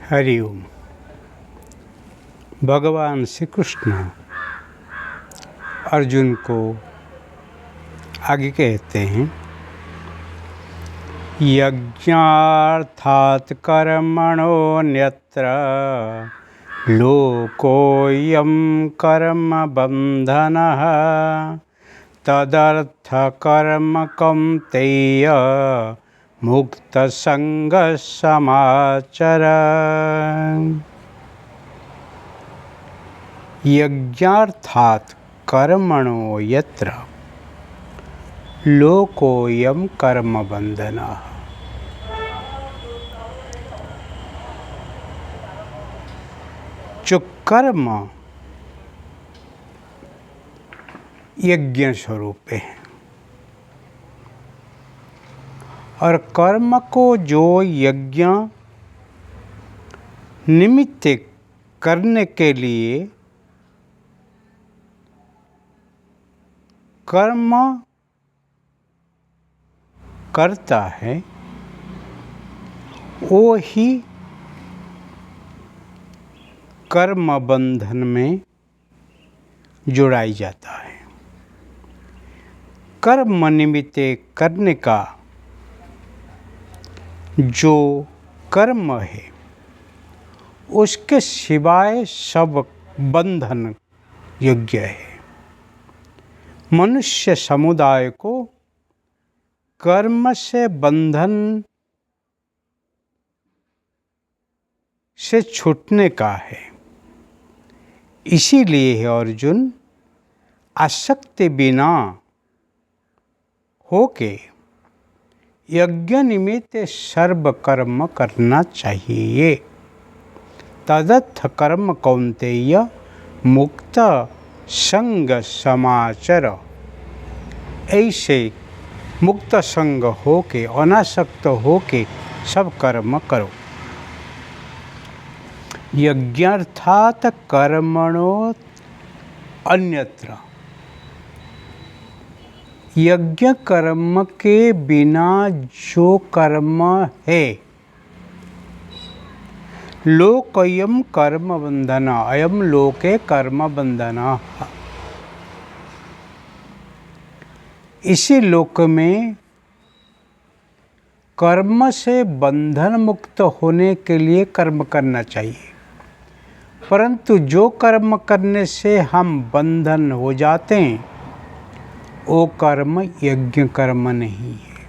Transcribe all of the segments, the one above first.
हरिओम। भगवान श्री कृष्ण अर्जुन को आगे कहते हैं, यज्ञार्थात् कर्मणोऽन्यत्र लोकोऽयं कर्मबन्धनः तदर्थकर्म कौन्तेय मुक्तसंगः समाचर। यज्ञार्थात् कर्मणो यत्र लोकोऽयं कर्मबन्धनः। जो कर्म यज्ञ स्वरूप है और कर्म को जो यज्ञ निमित्त करने के लिए कर्म करता है वो ही कर्म बंधन में जुड़ाई जाता है। कर्म निमित्त करने का जो कर्म है उसके सिवाय सब बंधन योग्य है। मनुष्य समुदाय को कर्म से बंधन से छूटने का है। इसीलिए है अर्जुन आसक्ति बिना होके यज्ञ निमित्त सर्व कर्म करना चाहिए। तदर्थ कर्म कौन्तेय मुक्त संग समाचर। ऐसे मुक्त संग होके अनासक्त होके सब कर्म करो। यज्ञार्थात् कर्मणो अन्यत्र। यज्ञ कर्म के बिना जो कर्म है लोकयम कर्म बंधन अयम लोके कर्म बंधन। इसी लोक में कर्म से बंधन मुक्त होने के लिए कर्म करना चाहिए, परंतु जो कर्म करने से हम बंधन हो जाते हैं वो कर्म यज्ञ कर्म नहीं है,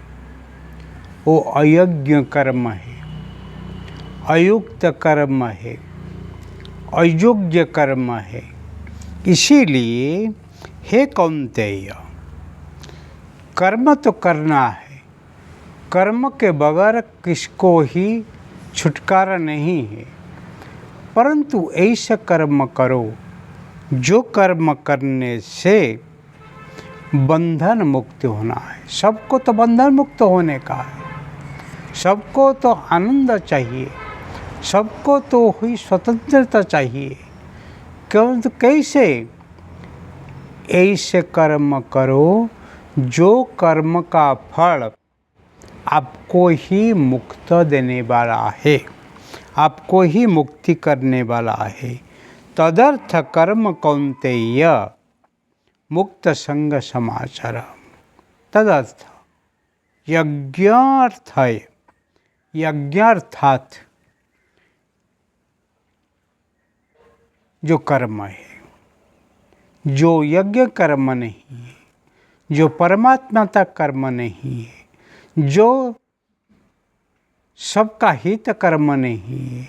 वो अयज्ञ कर्म है, अयुक्त कर्म है, अयोग्य कर्म है। इसीलिए हे कौन्तेय, कर्म तो करना है, कर्म के बगैर किसको ही छुटकारा नहीं है, परंतु ऐसा कर्म करो जो कर्म करने से बंधन मुक्त होना है। सबको तो बंधन मुक्त होने का है, सबको तो आनंद चाहिए, सबको तो हुई स्वतंत्रता चाहिए। क्यों तो कैसे ऐसे कर्म करो जो कर्म का फल आपको ही मुक्त देने वाला है, आपको ही मुक्ति करने वाला है। तदर्थ कर्म कौन्तेय मुक्त संग समाचर। तदर्थ यज्ञार्थ है, यज्ञार्थात् जो कर्म है, जो यज्ञ कर्म नहीं है, जो परमात्मा तक कर्म नहीं है, जो सबका हित कर्म नहीं है,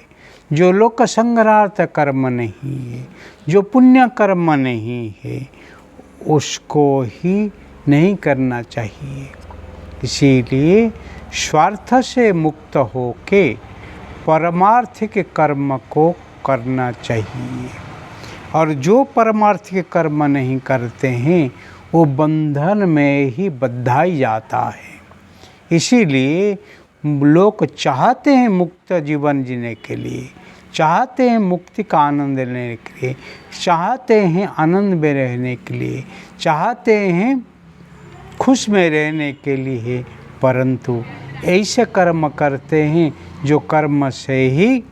जो लोक संग्रहार्थ कर्म नहीं है, जो पुण्य कर्म नहीं है, उसको ही नहीं करना चाहिए। इसीलिए स्वार्थ से मुक्त होके परमार्थिक कर्म को करना चाहिए। और जो परमार्थिक कर्म नहीं करते हैं वो बंधन में ही बंधाई जाता है। इसीलिए लोग चाहते हैं मुक्त जीवन जीने के लिए, चाहते हैं मुक्ति का आनंद लेने के लिए, चाहते हैं आनंद में रहने के लिए, चाहते हैं खुश में रहने के लिए, परंतु ऐसे कर्म करते हैं जो कर्म से ही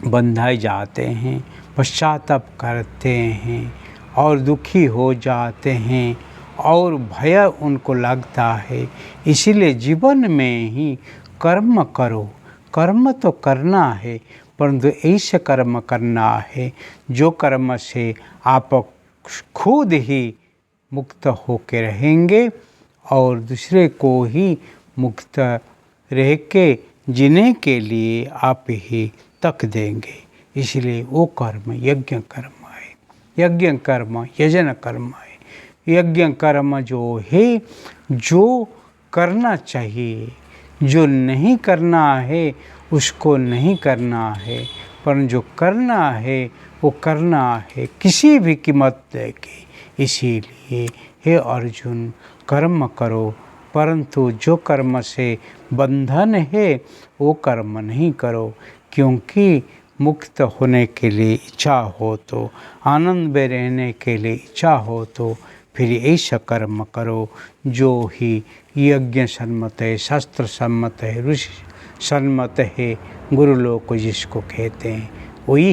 बंधाए जाते हैं, पश्चाताप करते हैं और दुखी हो जाते हैं और भय उनको लगता है। इसीलिए जीवन में ही कर्म करो। कर्म तो करना है, परंतु ऐसे कर्म करना है जो कर्म से आप खुद ही मुक्त होकर रहेंगे और दूसरे को ही मुक्त रह के जीने के लिए आप ही तक देंगे। इसलिए वो कर्म यज्ञ कर्म है। यज्ञ कर्म यजन कर्म है। यज्ञ कर्म जो है, जो करना चाहिए, जो नहीं करना है उसको नहीं करना है, पर जो करना है वो करना है किसी भी कीमत देके। इसीलिए हे अर्जुन, कर्म करो, परंतु जो कर्म से बंधन है वो कर्म नहीं करो। क्योंकि मुक्त होने के लिए इच्छा हो तो, आनंद में रहने के लिए इच्छा हो तो फिर ऐसा कर्म करो जो ही यज्ञ सम्मत है, शास्त्र सम्मत है, ऋषि सम्मत है, गुरु लोग को जिसको कहते हैं वही